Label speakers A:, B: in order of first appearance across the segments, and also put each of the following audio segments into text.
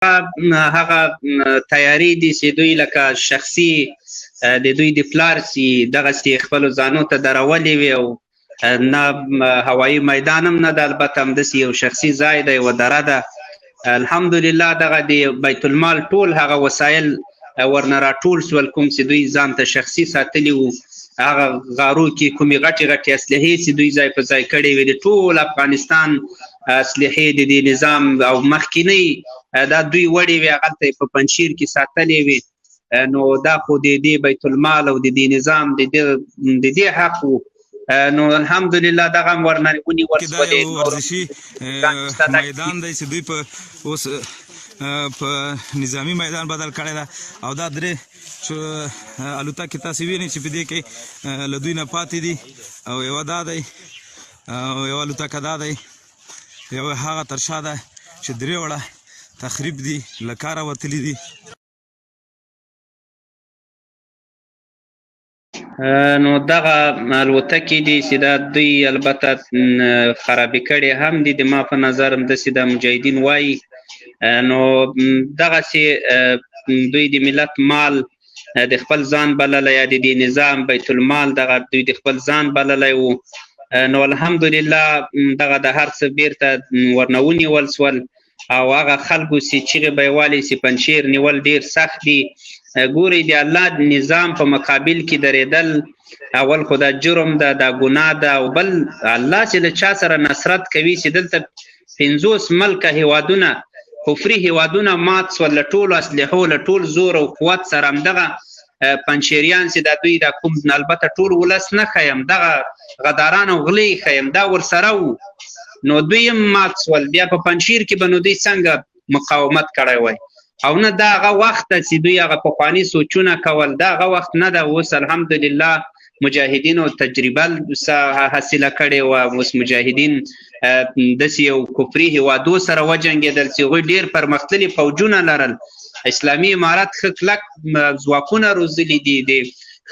A: هغه تیاری دي چې دوی لکه شخصي د دوی د پلار سي دغسې خپلو ځانو ته درولې وي او نه هوایي میدان هم نه ده، البته همداسې یو شخصي ځای دی، یوه دره ده. الحمدلله دغه د بیت المال ټول هغه وسایل ورنه راټول سول، کوم چې دوی ځان ته شخصي ساتلي وو. هغه غارو کې کومې غټې غټې اسلحې چې دوی ځای په ځای کړې وې، د ټول افغانستان اسلحې د دې نظام او مخکینۍ دا دوی وړې وې، هغلته یې په پنجشیر کې ساتلې وې. نو دا خو د دې بیت المال او د دې نظام د دې حق و. نو الحمدلله دغه هم ورنه ونیول شولې.
B: دا یو ورزشي میدان دی چې دوی په اوس په نظامي میدان بدل کړی ده، او دا درې الوتکې تاسې وینئ چې په دې کې له دوی نه پاتې دي، او یوه دا دی او یوه الوتکه دا دی، یوه هغه تر شا ده چې درې وړه تخریب دي، له کاره وتلي دي.
A: نو دغه الوتکې دي چې دا دوی البته خرابې کړې هم دي، د ما په نظر همداسې د مجاهدین وایي. نو دغسې دوی د ملت مال د خپل ځان بللی، یا د دې نظام بیت المال دغه دوی د خپل ځان بللی وو. نو الحمدلله دغه د هر څه بیرته ورنه ونیول سول، او هغه خلکو چې چیغې به یې والې چې پنجشیر نیول ډېر سخت دي. ګورئ د الله نظام په مقابل کې درېدل، اول خو دا جرم ده، دا ګناه ده، او بل الله چې له چا سره نصرت کوي چې دلته 50 ملکه هیوادونه کفري هیوادونه مات سول، له ټولو اسلحو له ټول زور او قوت سره. همدغه پنجشیریان چې دا دوی دا کوم البته ټول ولس نه ښیم، دغه غداران او غلې ښیم، دا ورسره وو. نو دوی هم مات سول. بیا په پنجشیر کې به نو دوی څنګه مقاومت کړی وای؟ او نه دا هغه وخت ته چې دوی هغه پخواني سوچونه کول، دا هغه وخت نه ده. اوس الحمدلله مجاهدینو تجربه حاصله کړې وه. اوس مجاهدین داسې یو کفري هیوادو سره وجنګېدل چې هغوی ډېر پرمختللي فوجونه لرل، اسلامي امارت ښه کلک ځواکونه روزلي دي د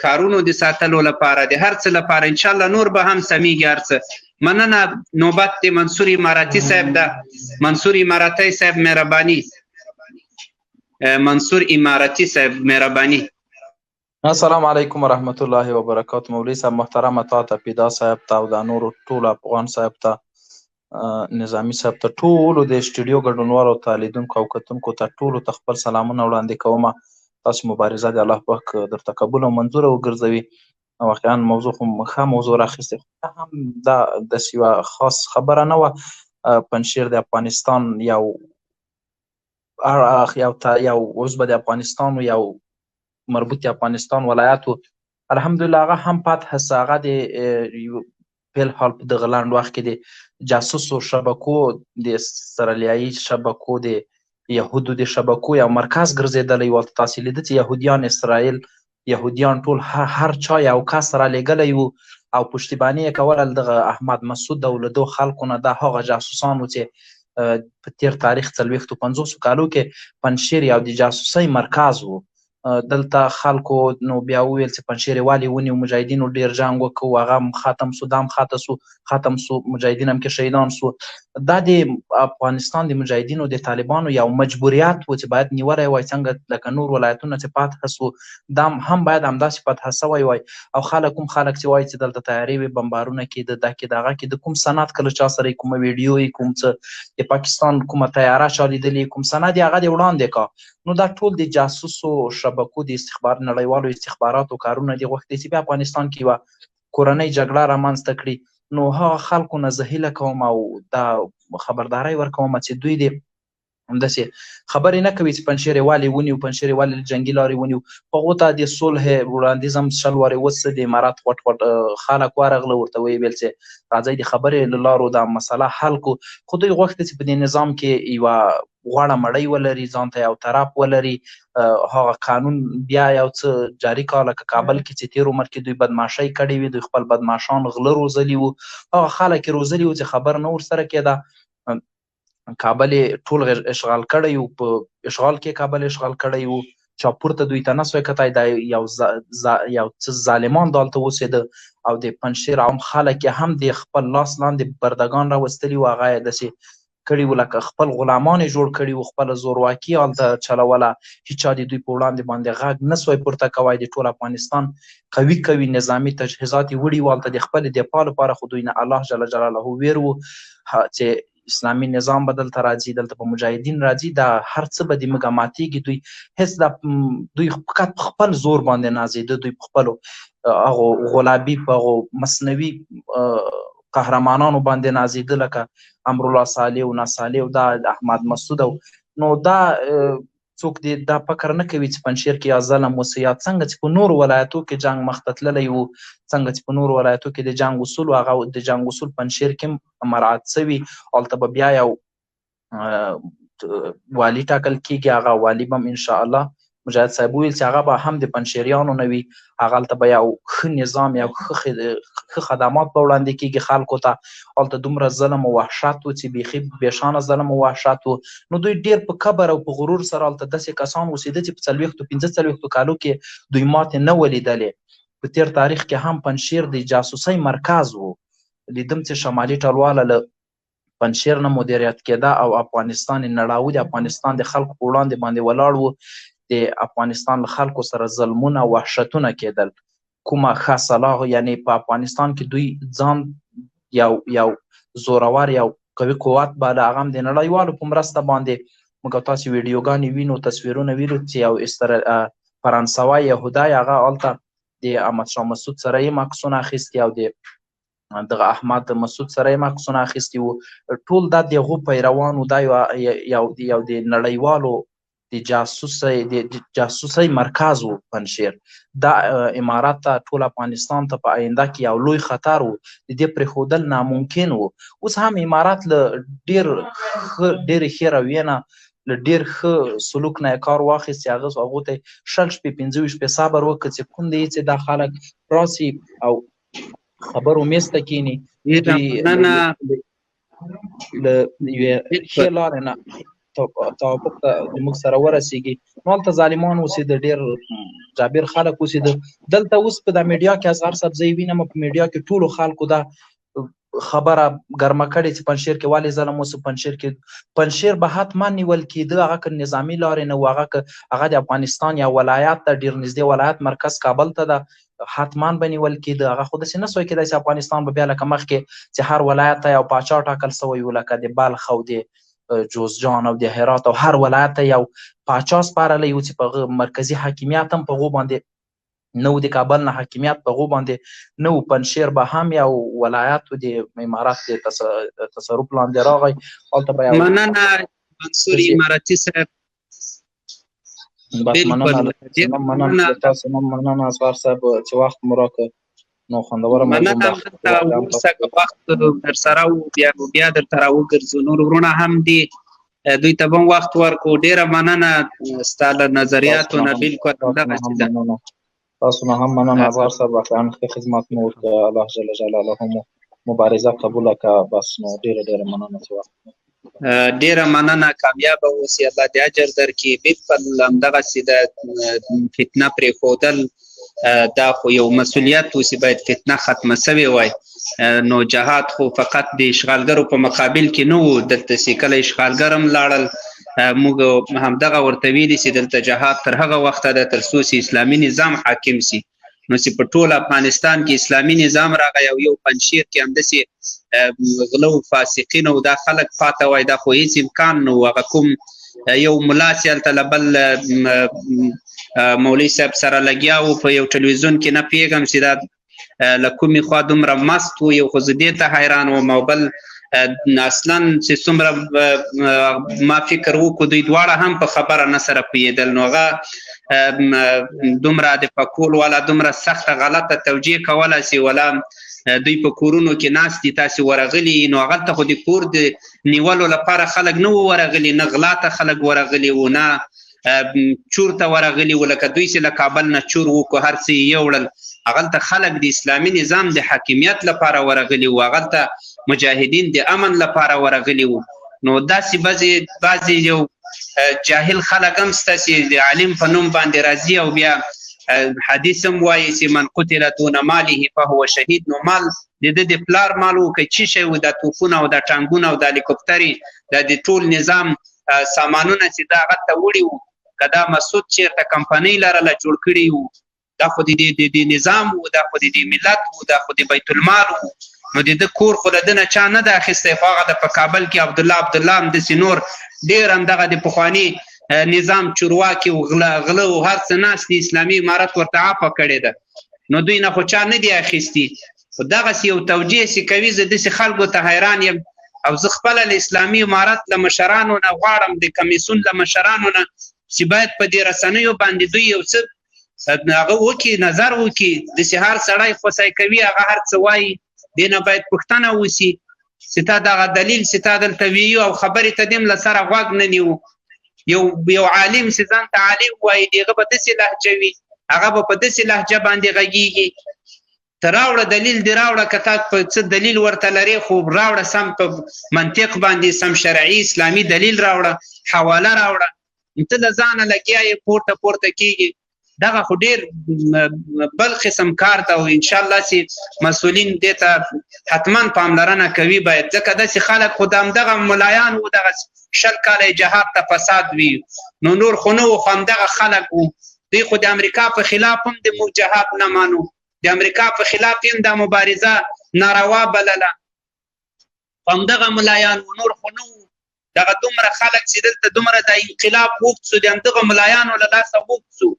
A: ښارونو د ساتلو لپاره، د هر څه لپاره. انشاءالله نور به هم سمیږي هر څه. مننه. نوبت د منصور امارتي صاحب ده. منصور امارتي صاحب مهرباني. منصور امارتي صاحب مهرباني.
C: السلام علیکم ورحمت الله وبرکاته. مولوی صاحب محترمه، تا ته پیدا صاحب ته او دا نورو ټولو افغان صاحب ته، نظامي صاحب ته، ټولو د سټوډیو ګډونوالو ته، لیدونکو او کتونکو ته، ټولو ته خپل سلامونه وړاندې کوم. تاسو مبارزه د الله پاک درته قبول او منظوره وګرځوي. واقعا موضوع خو ښه موضوع راخیستې، هم دا داسې یوه خاص خبره نه وه. پنجشیر د افغانستان یو اوس به د افغانستان یو مربوط افغانستان ولایت و. الحمدلله هغه هم فتح سه. هغه د فی الحال په دغه لنډ وخت کې د جاسوسو شبکو، د استرالیایي شبکو، د یهودو د شبکو یو مرکز ګرځېدلی و. تاسې لیده چې یهودیان، اسرائیل یهودیان ټول هر چا یو کس را لېږلی و او پشتیباني یې کول دغه احمد مسعود او له دو خلکو نه. دا هغه جاسوسان و چې په تیر تاریخ 450 کالو کې پنجشیر یو د جاسوسۍ مرکز و. دلته خلکو نو بیا وویل چې پنجشیر ولې ونیو، مجاهدینو ډېر جنګ وکړو، هغه هم ختم سو، دا هم ختم سو، مجاهدین هم کې شهیدان سو. دا د افغانستان د مجاهدینو د طالبانو یو مجبوریت و چې باید نیولی وای، څنګه لکه نور ولایتونه چې فتح سو، دا هم باید همداسې فتح سوی وای. او خلک چې وایي چې دلته تیارې وي، بمبارونه کېده، دا کېده، هغه کېده، کوم سند کله چا سره کومه ویډیو کوم څه د پاکستان کومه تیاره چا لیدلې، کوم سند یې هغه دې وړاندې کا. نو دا ټول د جاسوسو شبکو د نړیوالو استخباراتو کارونه دي. غوښتي چې په افغانستان کې یوه کورنۍ جګړه رامنځته کړي. نو هغه خلکو نه زه هیله کوم او دا خبرداری ورکوم چې دوی د همداسې خبرې نه کوي چې پنجشیر یې ولې ونیو، پنجشیر یې ولې جنګي لارې ونیو. هغو ته د صلح وړاندیز هم 100 وارې وڅه. د امارات غټ خلک ورغله، ورته ویې ویل چې راځئ د خبرې له لارو دا مسله حل کړو. خو دوی غوښتي چې په دې نظام کې یوه غوړه مړۍ ولري، ځان ته یو طرف ولري، هغه قانون بیا یو څه جاري کړه. لکه کابل کې چې تېر عمر کې دوی بدماشۍ کړې وي، دوی خپل بدماشان غله روزلي وو، هغه خلک یې روزلي وو چې خبر نه ورسره کېده. کابل یې ټول اشغال کړی وو، په اشغال کې کابل اشغال کړی وو. چا پورته دوی ته نه سوی کتای، دا یو څه ظالمان دلته اوسېده او د پنجشیر عام خلک یې هم د خپل لاس لاندې بردګان راوستلي وو. هغه یې داسې کړي وو، لکه خپل غلامان یې جوړ کړي وو، خپله زورواکي هلته چلوله، هېچا د دوی په وړاندې باندې غږ نه سوی پورته کوی. د ټول افغانستان قوي قوي نظامي تجهیزات یې وړي وو هلته د خپلې دفاع لپاره، خو دوی نه الله جل جلاله ویر وو چې اسلامي نظام به دلته راځي، دلته به مجاهدین راځي، دا هر څه به د موږ ماتېږي. دوی هېڅ دوی فقط په خپل زور باندې نازېده، دوی په خپلو هغو غلابي په هغو مصنوي قهرمانانو باندې نازېده، لکه امرالله صالح او ناصالح او دا احمد مسعود. نو دا څوک دې دا فکر نه کوي چې پنجشیر کې یا ظلم وسي، یا څنګه چې په نورو ولایتو کې جنګ مخته تللی وو، څنګه چې په نورو ولایتو کې د جنګ اصول هغه د جنګ اصول پنجشیر کې مراعات سوي. هلته به بیا یو والي ټاکل کېږي، هغه والي به هم انشاءالله مجاهد صاحب ویل چې هغه به هم د پنجشیریانو نه وي، هغه هلته به یو ښه نظام یا ښه خدمات به وړاندې کېږي خلکو ته. هلته دومره ظلم او وحشت و چې بیخي بېشانه ظلم او وحشت و. نو دوی ډېر په کبر او په غرور سره هلته داسې کسان اوسېده چې په 40-45 کالو کې دوی ماتې نه ولیدلې. په تېر تاریخ کې هم پنجشیر د جاسوسۍ مرکز و. لیدم چې شمالي ټلواله له پنجشیر نه مدیریت کېده او افغانستان یې نړاوه، د افغانستان د خلکو په وړاندې باندې ولاړ و، د افغانستان له خلکو سره ظلمونه او وحشتونه کېدل. کومه ښه صلاح یعنی په افغانستان کې دوی ځان یو زورور یو قوي قوت باله، هغه هم د نړیوالو په مرسته باندې. موږ تاسې ویډیوګانې وینو، تصویرونه وینو چې یو فرانسوی یهودی هغه هلته د احمدشاه مسعود سره یې عکسونه اخیستي او د دغه احمد مسعود سره یې عکسونه اخیستي وو. ټول دا د هغو پیروان وو. دا یو د نړیوالو د جاسوسۍ مرکز و پنجشیر. دا امارات ته ټول افغانستان ته په آینده کې یو لوی خطر و، د دې پرېښودل ناممکن و. اوس هم امارات له ډېرې ښې رویې نه، له ډېر ښه سلوک نه یې کار واخیست چې هغو ته یې 6 شپې 15 شپې صبر وکړ چې کوم دی چې دا خلک راسي او خبرو میز ته کښېني، له یوې ښې لارې نه توافق ته زموږ سره ورسېږي. نو هلته ظالمان اوسېده، ډېر جابر خلک اوسېده. دلته اوس په دا میډیا کې اصغر صاحب زه یې وینم، په میډیا کې ټولو خلکو دا خبره ګرمه کړې چې پنجشیر کې ولې ظلم وسو. پنجشیر به حتما نیول کېده، هغه که نظامي لارې نه و، هغه د افغانستان یا ولایت ته ډېر نږدې ولایت مرکز کابل ته ده، حتما به نیول کېده. هغه خو داسې نه سوی کېدای چې افغانستان به بیا لکه مخکې چې هر ولایت ته یو پاچا ټاکل سوی و، لکه د بلخ او د جوزجان او د هرات او هر ولایت ته یو پاچا سپارلی و چې په مرکزي حاکمیت هم په هغو باندې نه و، د کابل نه حاکمیت په هغو باندې نه و. پنجشیر به هم یو ولایت و، د امارات د تصرف لاندې راغی. هلته به یو
A: مننه منصور اماراتي صاحب.
C: بس مننه تاسو نه مننه اصغر صاحب چې وخت مو راکړ. نو خوندوره
A: مننه ورڅخه وخت در سره و، بیا درته راوګرځو. نور ورونه هم دي، دوی ته به هم وخت ورکړو. ډېره مننه ستا له نظریاتو نه. بلکل همدغسې ده.
C: تاسو نه هم مننه اصغر صاحب، واقعا ښه خدمت مو وکړه. الله جل جلاله مو مبارزه قبوله کړه. بس نو ډېره مننه چې وخت
A: ډېره مننه. کامیابه اوسې، الله دې اجر درکړي. بلکل همدغسې د فتنه پرېښودل دا خو یو مسؤلیت و چې باید فتنه ختمه سوې وای. نو جهاد خو فقط د اشغالګرو په مقابل کې نه و، دلته چې کله اشغالګر هم لاړل موږ همدغه ورته ویلي چې دلته جهاد تر هغه وخته ده تر څو چې اسلامي نظام حاکم سي. نو چې په ټول افغانستان کې اسلامي نظام راغی او یو پنجشیر کې همداسې غلو فاسقین او دا خلک پاته وای، دا خو هېڅ امکان نه و. هغه کوم یو ملا چې هلته له بل مولوي صاحب سره لګیا و په یو ټلویزیون کې، نه پوهېږم چې دا له کومې خوا دومره مست و. یو خو زه دې ته حیران وم، او بل اصلا چې څومره ما فکر وکړو دوی دواړه هم په خبره نه سره پوهېدل. نو هغه دومره د پکول والا دومره سخته غلطه توجیه کوله چې ولا دوی په کورونو کې ناست دي، تاسې ورغلي. نو هغلته خو د کور د نیولو لپاره خلک نه و ورغلي، نه غلا ته خلک ورغلي و، نه چور ته ورغلي و، لکه دوی چې له کابل نه چور وکړو هر څه یې یوړل. هغلته خلک د اسلامي نظام د حاکمیت لپاره ورغلي و، هغلته مجاهدین د امن لپاره ورغلي و. نو داسې بعضې یو جاهل خلک هم شته چې د عالم په نوم باندې راځي او بیا حدیث هم وایي چې من قتل دون ماله فهو شهید. نو مال د پلار مال و که څه شی و، د توپونه او د ټانګونه او د هلیکوپټرې د ټول نظام سامانونه چې دا هغه ته وړي وو، که دا مسعود چېرته کمپنۍ لرله جوړ کړي وو، دا خو د نظام و، دا خو د ملت و، دا خو د بیت المال و. نو د ده کور خو له ده نه چا نه ده اخیستی، خو هغه د په کابل کې عبدالله هم داسې نور ډېر همدغه د پخواني نظام چورواکي و، غله و، هر څه ناست دي، اسلامي امارت ورته عفه کړې ده. نو دوی نه خو چا نه دی اخیستي. خو دغسې یو توجیه چې کوي، زه داسې خلکو ته حیران یم. او زه خپله له اسلامي امارت له مشرانو نه غواړم، د کمیسیون له مشرانو نه، چې باید په دې رسنیو باندې دوی یو څه هغه وکړي، نظر وکړي. داسې هر سړی خوسی کوي، هغه هر څه وایي، دې نه باید پوښتنه وشي چې تا دغه دلیل چې تا دلته ویو او خبرې ته دې هم له سره غوږ نه نیو. یو عالم چې ځان ته عالم وایي، د هغه به داسې لهجه وي، هغه به په داسې لهجه باندې غږېږي. ته راوړه دلیل دې راوړه، که تا په څه دلیل ورته لرې، خو راوړه سم په منطق باندې، سم شرعي اسلامي دلیل راوړه، حواله راوړه. ته له ځانه لګیا یې پورته کېږي. دغه خو ډېر بل قسم کار ته، او انشاءالله چې مسؤلین دې ته حتما پاملرنه کوي باید، ځکه داسې خلک خو د همدغه ملایان وو، دغه 20 کاله جهاد ته فساد وي، نو نور خو نه وو، خو همدغه خلک وو. دوی خو د امریکا په خلاف هم د جهاد نه مانو، د امریکا په خلاف هم د مبارزه ناروا بلله، همدغه ملایان وو، نور خو نه وو. دغه دومره خلک چې دلته دومره د انقلاب وخت سو، د همدغه ملایانو له لاسه وخت سو.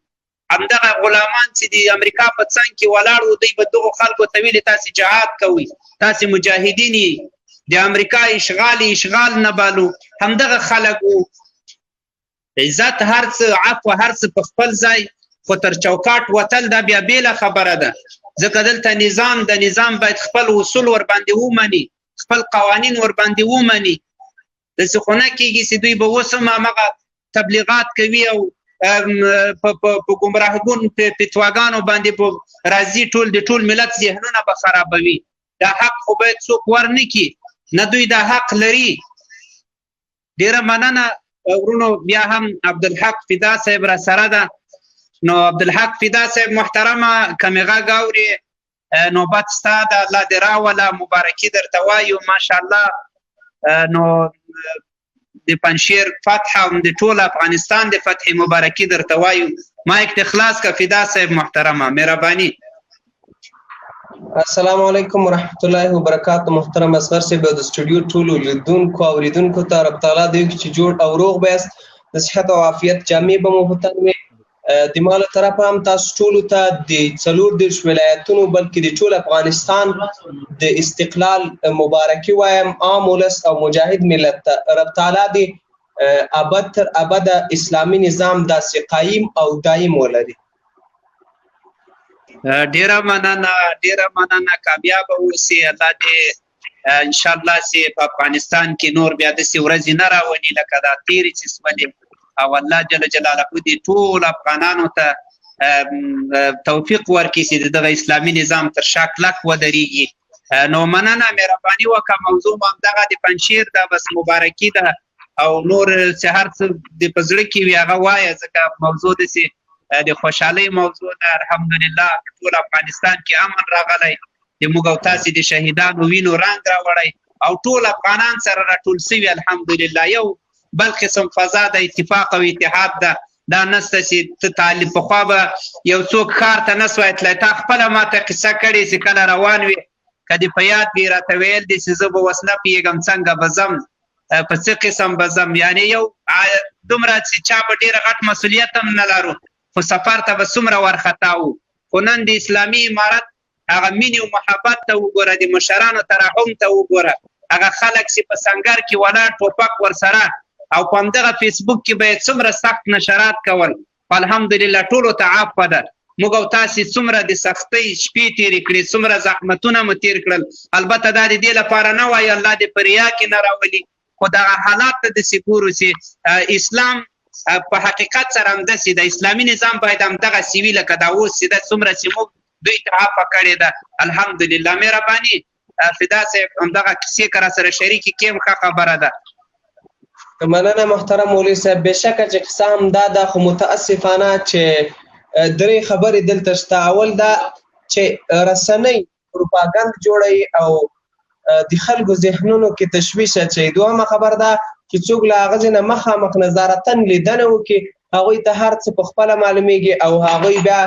A: همدغه غلامان چې د امریکا په څنګ کې ولاړ وو، دوی به دغو خلکو ته ویلې تاسې جهاد کوئ، تاسې مجاهدین یې، د امریکا اشغال نه بالو. همدغه خلک وو. عزت هر څه، عفو هر څه په خپل ځای، خو تر چوکاټ وتل دا بیا بېله خبره ده. ځکه دلته د نظام باید خپل اصول ورباندې ومني، خپل قوانین ورباندې ومني. داسې خو نه کېږي چې دوی به اوس هم همغه تبلیغات کوي او په ګمراهګون فتواګانو باندې راځي، د ټول ملت ذهنونه به خرابوي. دا حق خو باید څوک ورنه کړي، نه دوی دا حق لري. ډېره مننه ورونو. بیا هم عبدالحق فدا صاحب را سره ده. نو عبدالحق فدا صاحب محترمه، که مې غږ اورې، نوبت ستا ده، الله دې راوله، مبارکي درته وایو ماشاءالله. نو د پنجشیر فتح او د ټول افغانستان د فتح مبارکي درته وایو. مایک ته خلاص که فدا صاحب محترمه، مهرباني.
D: السلام علیکم ورحمت الله وبرکاته. محترم اصغر صاحب د سټوډیو ټولو لیدونکو او اوریدونکو ته رب تعالی دې چې جوړ او روغ بیاست، د صحت او عافیت جامې به مو په تن وي. د مال طرفه هم تاسو ټولو ته د 40 ولایتونو بلکې د ټول افغانستان د استقلال مبارکي وایم، عام ولس او مجاهد ملت ته. رب تعالی دې ابد تر ابده اسلامي نظام داسې قایم او دایم ولري.
A: ډیره مننه، کامیاب اوسئ. الله دې انشاءالله چې په افغانستان کې نور بیا داسې ورځې نه راولي لکه دا تېرې چې سولې، او الله جل جلاله دې ټول افغانانو ته توفیق ورکړي چې دغه اسلامي نظام تر شا کلک ودرېږي. نو مننه، مهرباني وکړه. موضوع هم همدغه د پنجشیر ده، بس مبارکي ده، او نور چې هر څه د په زړه کې وي هغه وایه، ځکه موضوع داسې د خوشحالۍ موضوع ده. الحمدلله په ټول افغانستان کې امن راغلی، د موږ او تاسې د شهیدانو وینو رنګ راوړی، او ټول افغانان سره راټول سوي الحمدلله. یو بل قسم فضا د اتفاق او اتحاد ده. دا نسته چې ته طالب پخوا به یو څوک ښار ته نه سوی تللی، تا خپله ماته قصه کړې چې کله روان وي، که دې په یاد وي راته ویل دي چې زه به اوس نه پوهېږم څنګه به ځم، په څه قسم به ځم. یعنې یو دومره چې چا به ډېره غټ مسؤلیت هم نه لرو، خو سفر ته به څومره ورخطا وو. خو نن د اسلامي امارت هغه مینې او محبت ته وګوره، د مشرانو ترحم ته وګوره، هغه خلک چې په سنګر کې ولاړ ټوپک ورسره، او په همدغه فیسبوک کې به یې څومره سخت نشرات کول. الحمدلله ټولو ته عفوه ده. موږ او تاسې څومره د سختۍ شپې تېرې کړې، څومره زحمتونه مو تېر کړل. البته دا د دې لپاره نه وایي الله دې په ریا کې نه راولي، خو دغه حالات ته داسې ګورو چې اسلام په حقیقت سره همداسې د اسلامي نظام باید همدغسې وي لکه دا اوس چې ده، څومره چې موږ دوی ته عفوه کړې ده. الحمدلله. مهرباني فدا صاحب، همدغه کیسې که را سره شریکې کړې هم ښه خبره ده.
D: مننه محترم مولوي صاحب. بېشکه چې قصه همدا ده، خو متاسفانه چې درې خبرې دلته شته. اول دا چې رسنۍ پروپاګند جوړوي او د خلکو ذهنونو کې تشویش اچوي. دویمه خبر ده چې څوک له هغه نه مخامخ نظارتن لیدنه وکړي، هغوی ته هر څه په خپله معلومیږي او هغوی بیا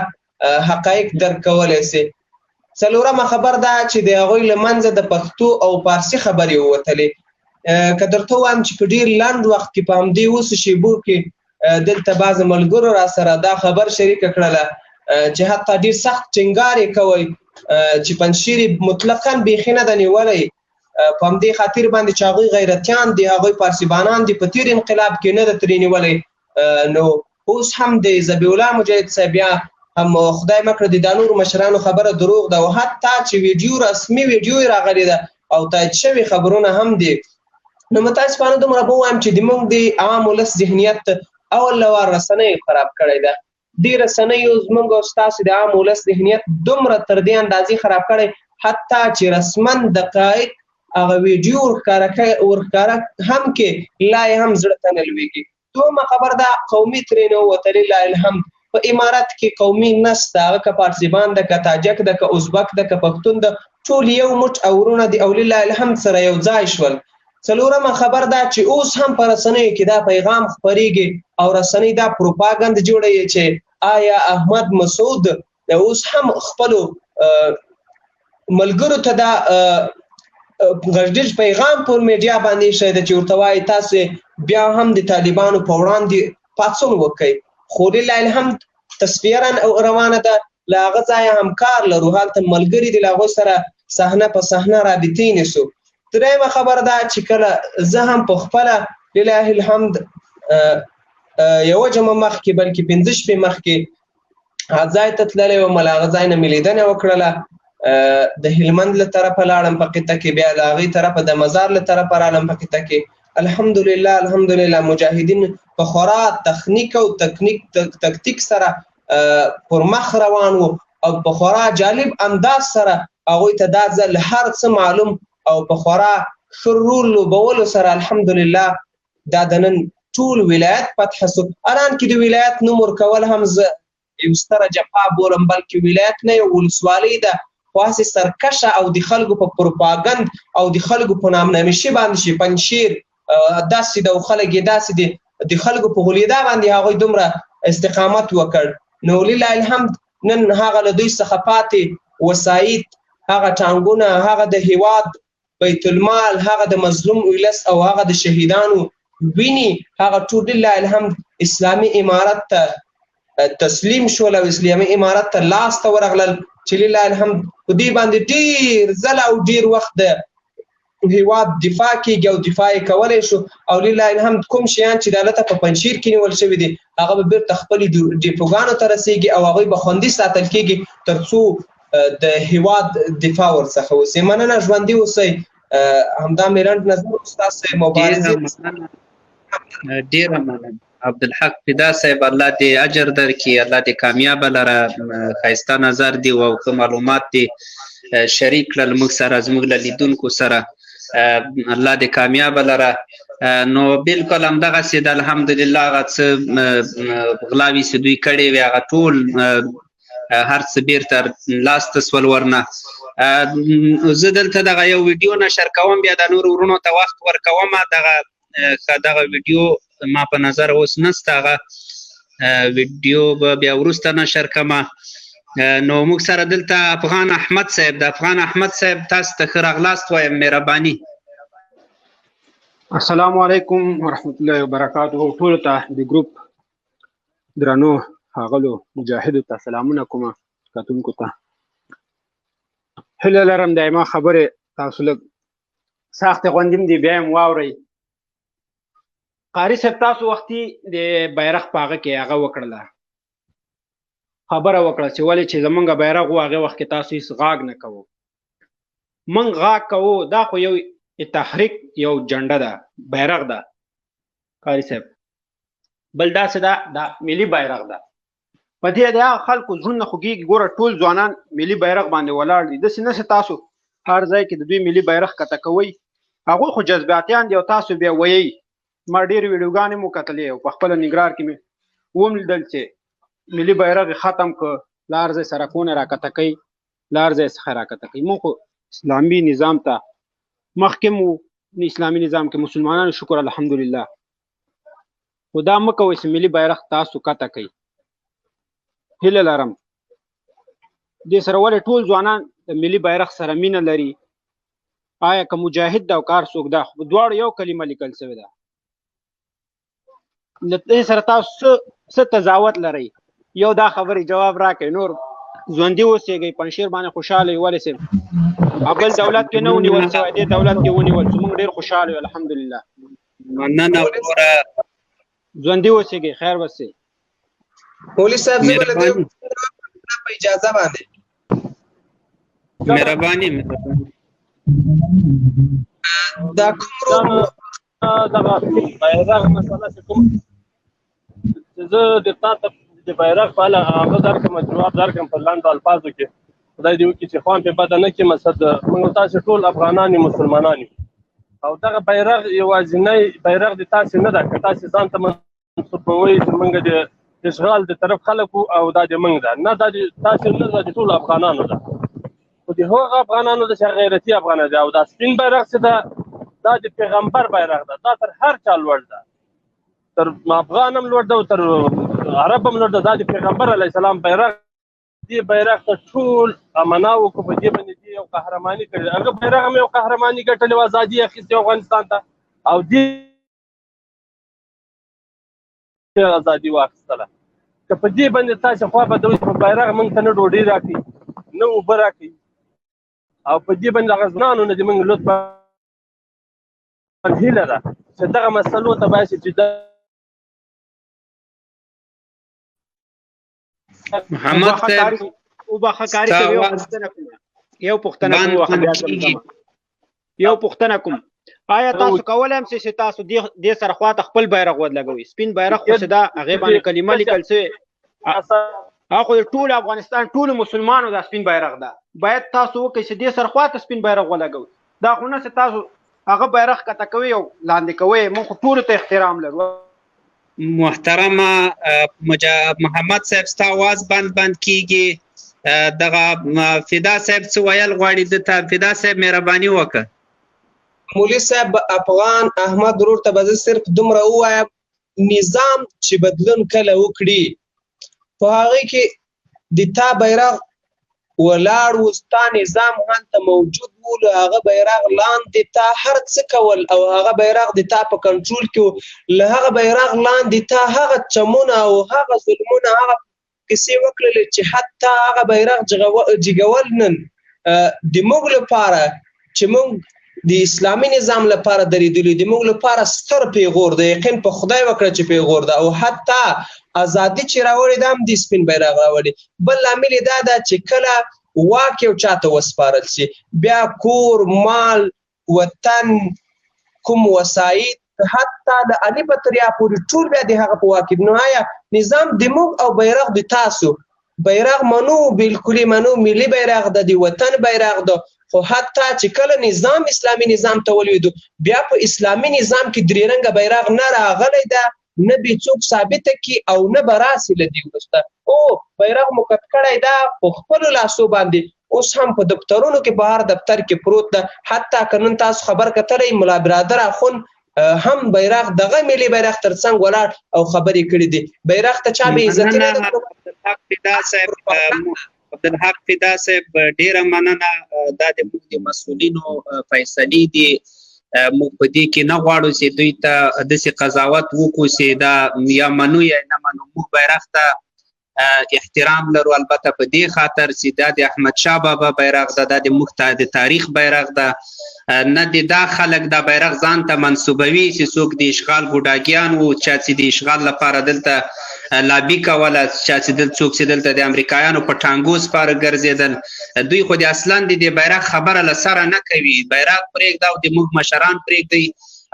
D: حقایق درک کولی سي. څلورمه خبر ده چې د هغوی له منځه د پښتو او فارسي خبرې ووتلې. که درته ووایم چې په ډېر لنډ وخت کې په همدې اوسو شیبو کې دلته بعضې ملګرو را سره دا خبر شریکه کړله چې حتی ډېر سخت ټینګار یې کوی چې پنجشیر مطلقا بیخي نه ده نیولی، په همدې خاطر باندې چې هغوی غیرتیان دي، هغوی پارسیبانان دي، په تېر انقلاب کې نه ده ترې نیولی. نو اوس هم د ذبیح الله مجاهد صاحب بیا هم خدای مه کړه د دا نورو مشرانو خبره دروغ ده، او حتی چې ویډیو رسمي ویډیو یې راغلې ده او تایید شوي خبرونه هم دي. نو متاسفانه دومره به ووایم چې زموږ د عام ولس ذهنیت اول وار رسنیو خراب کړی ده. دې رسنیو زموږ او ستاسو د عام ولس ذهنیت دومره تر دې اندازې خراب کړی، حتی چې رسما دقایق هغه ویډیو ورښکاره هم کې لا یې هم زړه ته نه لوېږي. دویمه خبر ده قومي ترې نه ووتلې، لله الحمد په امارت کې قومي نسته، هغه که پارسیبان ده، که تاجک ده، که ازبک ده، که پښتون ده، ټول یو موټ او ورونه دي او لله الحمد سره یو ځای شول. څلورمه خبر ده چې اوس هم په رسنیو کې دا پیغام خپریږي او رسنۍ دا پروپاګند جوړوي چې آیا احمد مسعود اوس هم خپلو ملګرو ته دا غږیز پیغام پر میډیا باندې شوی ده چې ورته وایي تاسو بیا هم د طالبانو په وړاندې پاڅون وکړئ. خو لله الحمد تصفیه روانه ده، له هغه ځایه همکار لرو، هلته ملګري دي، له هغوی سره صحنه په صحنه رابطې نیسو. درېیمه خبر ده چې کله زه هم په خپله لله الحمد یوه جمعه مخکې بلکې 5 شپې مخکې هغه ځای ته تللی وم، له هغه ځای نه مې لیدنه وکړله. د هلمند له طرفه لاړم په قطه کې، بیا له هغې طرفه د مزار له طرفه رالم په قطه کې. الحمدلله الحمدلله مجاهدین په خورا تخنیک او تکتیک سره پر مخ روان وو او په خورا جالب انداز سره هغوی ته دا ځل هر څه معلوم او په خورا ښه رول لوبولو سره الحمدلله دا د نن ټول ولایت فتح سو. الان کې د ولایت نوم ورکول هم زه یو ستره جفا بولم، بلکې ولایت نه یو ولسوالۍ ده، خو هسې سرکشه او د خلکو په پروپاګند او د خلکو په نامنامشي باندې چې پنجشیر داسې ده او خلک یې داسې دي، د خلکو په غولیدا باندې هغوی دومره استقامت وکړ. نو لله الحمد نن هغه له دوی څخه پاتې وسایط، هغه ټانګونه، هغه د هیواد بیت المال، هغه د مظلوم ولس او هغه د شهیدانو ویني، هغه ټول لله الحمد اسلامي امارت ته تسلیم شول او اسلامي امارت ته لاس ته ورغلل چې لله الحمد په دې باندې ډېر ځله او ډېر وخت د هیواد دفاع کېږي او دفاع یې کولی شو. او لله الحمد کوم شیان چې دلته په پنجشیر کې نیول شوي دي هغه به بیرته خپلې ډیپوګانو ته رسېږي او هغوی به خوندي ساتل کېږي تر څو د هیواد دفاع ورڅخه وسي. مننه، ژوندي اوسئ. همدا مې رنډ نظر استاد صاحب مبارزې.
A: ډېره مننه عبدالحق فدا صاحب، الله دې اجر درکړي، الله دې کامیابه لره، ښایسته نظر دی او ښه معلومات دی شریک کړل موږ سره، زموږ له لیدونکو سره، الله دې کامیابه لره. نو بالکل همدغسې د الحمدلله هغه څه غلاوې چې دوی کړې وې هغه ټول هر څه بیرته لاسته سول ورنه. زه دلته دغه یو ویډیو نشر کوم، بیا د نورو ورونو ته وخت ورکوم. دغه ویډیو ما په نظر اوس نسته، هغه ویډیو به بیا وروسته نشر کړم. نو موږ سره دلته افغان احمد صاحب د افغان احمد صاحب تاسو ته ښه راغلاست وایم، مهرباني.
E: السلام علیکم ورحمت الله وبرکاته. ټولو ته د ګروپ درنو ښاغلو مجاهدو ته سلامونه کوم، کتونکو ته هیله لرم دایما خبرې تاسو لږ سختې غوندې دي بیا هم واورئ. قاري صاحب تاسو وختي د بیرغ په هغه کې هغه وکړله، خبره وکړه چې ولې چې زمونږ بیرغ و هغې وخت کې تاسو هېڅ غاږ نه کوو. موږ غاږ کوو، دا خو یو تحریک یو جنډه ده، بیرغ ده قاري صاحب، بل داسې ده دا ملي بیرغ ده. په دې د هغه خلکو زړونه خوږېږي. ګوره ټول ځوانان ملي بیرغ باندې ولاړ دي، داسې نه چې تاسو هر ځای کې د دوی ملي بیرغ کته کوئ. هغوی خو جذباتیان دي او تاسو بیا ویئ. ما ډېرې ویډیوګانې مو کتلې او په خپله ننګرهار کې مې وم لیدل چې ملي بیرغ یې ختم کړ، له هر ځای سړکونه راکته کوي. لار ځای څخه راکته کوي. موږ خو اسلامي نظام ته مخکې مو اسلامي نظام کې مسلمانانو شکر الحمدلله، خو دا مه کوئ چې ملي بیرغ تاسو کته کوي. هیله لرم دې سره ولې ټول ځوانان د ملي بیرغ سره مینه لري. آیا که مجاهد ده او کار څوک ده، خو دواړو یو کلمه لیکل شوې ده. له دې سره تاسو څه تضاوت لرئ؟ یو دا خبرې جواب راکړئ. نور ژوندي اوسېږئ، پنجشیر باندې خوشحاله یو. ولې صاحب بل دولت کې نه ونیول شوی، دې دولت کې ونیول شو، موږ ډېر خوشحاله یو الحمدلله.
A: مننه وروره،
E: ژوندي اوسېږئ، خیر بسې.
D: مولوي صاحب زه به له دې په اجازه باندې
A: مهرباني
D: دا کوم
F: دغه بیرغ مسله چې کوم چې زه د تا ته د بیرغ په اړه هغه درکړم، جواب درکړم په لاندو الفاظو کې. خدای دې وکړي چې خوان پې بده نه کړي. مقصد موږ تاسې ټول افغانان یو، مسلمانان یو، او دغه بیرغ یوازینی بیرغ د تاسې نه ده. که تاسې ځان ته منسوبوئ چې موږ د اشغال د طرف خلک او دا د موږ ده، نه، دا د تاسې نه ده، د ټولو افغانانو ده. خو د هغو افغانانو ده چې غیرتي افغانان دي. او دا سپین بیرغ چې ده دا د پیغمبر بیرغ ده، دا تر هر چا لوړ ده، تر افغان هم لوړ ده او تر عرب هم لوړ ده. دا د پیغمبر علیه السلام بیرغ. دې بیرغ ته ټول امنا وکړو، په دې باندې دې یو قهرماني کړې. هغه بیرغ هم یو قهرماني ګټلې وه، ازادي یې اخیستې افغانستان ته، او دې ازادي واخیستله. که په دې باندې تاسې خوا بدوئ په بیرغ موږ ته نه ډوډۍ راکړي نه اوبه راکړي، او په دې باندې هغه ځوانانو نه د موږ لطفا هیله ده چې دغه مسلو ته باید چې
A: محمد صاحب
E: وبخښه یو پوښتنه کوم. آیا تاسو کولی هم چې تاسو دې سره خواته خپل بیرغ ولګوئ؟ سپین بیرغ خو چې دا هغې باندې کلمه لیکل شوې، هغه خو د ټول افغانستان ټولو مسلمانو دا سپین بیرغ ده. باید تاسو وکړئ چې دې سره خواته سپین بیرغ ولګوئ. دا خو نه چې تاسو هغه بیرغ کته کوي او لاندې کوي. موږ خو ټولو ته احترام لرو.
A: محترمه محمد صاحب ستا आवाज بند کیږي. دغه فدا صاحب څه ویل غواړي دته؟ فدا صاحب مهرباني وکړه.
D: مولوي صاحب افغان احمد ورور ته به زه صرف دومره ووایم، نظام چې بدلون کله وکړي په هغې کې د تا بیرغ ولاړ و، ستا نظام هلته موجود و، له هغه بیرغ لاندې تا هر څه کول او هغه بیرغ د تا په کنټرول کې و. له هغه بیرغ لاندې تا هغه چمونه او هغه ظلمونه هغه کیسې وکړلې چې حتی هغه بیرغ جګول نن د موږ لپاره چې موږ د اسلامي نظام لپاره درېدلي، د موږ لپاره ستر پیغور ده. یقین په خدای وکړه چې پیغور ده. او حتی ازادي چې راوړې ده هم د سپین بیرغ راوړې. بل لامل یې دا ده چې کله واک یو چاته وسپارل شي، بیا کور، مال، وطن، کوم وسایط، حتی د علي بطریا پورې ټول بیا د هغه په واک کې. نو آیا نظام د موږ او بیرغ د تاسو بیرغ منو؟ بالکل منو، ملي بیرغ ده، د وطن بیرغ ده. خو حتی چې کله نظام اسلامي نظام ته ولوېدو، بیا په اسلامي نظام کې درې رنګه بیرغ نه راغلی ده، نه به څوک ثابته کړي او نه به راسي له دې وروسته. او بیرغ مو کټ کړی ده په خپلو لاسو باندې، اوس هم په دفترونو کې په هر دفتر کې پروت ده. حتی که نن تاسو خبر کتلی ملا برادر اخون هم بیرغ دغه ملي بیرغ تر څنګ ولاړ او خبرې کړې دي. بیرغ ته چا به عزتي نه
A: عبدالحق فدا صاحب ډیره مننه. دا د موږ د مسؤلینو فیصلې دي. موږ په دې کې نه غواړو چې دوی ته داسې قضاوت وکړو چې دا یا منو یا نه منو. موږ بیرغ ته احترام لرو، البته په دې خاطر چې دا د احمدشاه بابا بیرغ ده، دا د موږ د تاریخ بیرغ ده. نه د دا خلک دا بیرغ ځان ته منسوبوي چې څوک د اشغال ګوډاګیان وو، چا چې د اشغال لپاره دلته لابي کوله، چا چې څوک چې دلته د امریکایانو په ټانګو سپاره ګرځېدل. دوی خو د اصلا د بیرغ خبره له سره نه کوي. بیرغ پرېږده او د موږ مشران پرېږدي،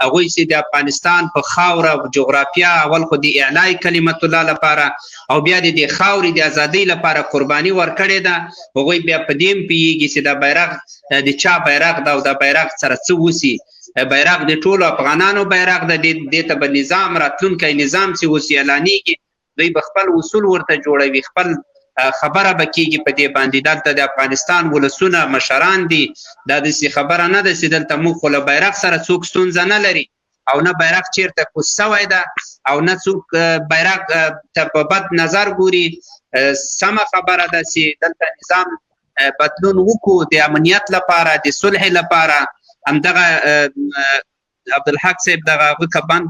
A: هغوی چې د افغانستان په خاوره جغرافیه اول خو د اعلای کلمت الله لپاره او بیا د خاورې د ازادۍ لپاره قرباني ورکړې ده، هغوی بیا په دې هم پوهېږي چې دا بیرغ د چا بیرغ ده او دا بیرغ سره څه وسي. بیرغ د ټولو افغانانو بیرغ ده. دې ته به نظام راتلونکی نظام چې اوس اعلانېږي، دوی به خپل اصول ورته جوړوي، خپل خبره به کېږي په دې باندې. دلته د افغانستان ولسونه مشران دي، دا داسې خبره نه ده چې دلته موږ خو له بیرغ سره څوک ستونزه نه لري او نه بیرغ چیرته کوز سوی ده او نه څوک بیرغ ته په بد نظر ګوري. سمه خبره ده چې دلته نظام بدلون وکړو د امنیت لپاره، د صلح لپاره. همدغه عبدالحق صاحب دغه هغه کبان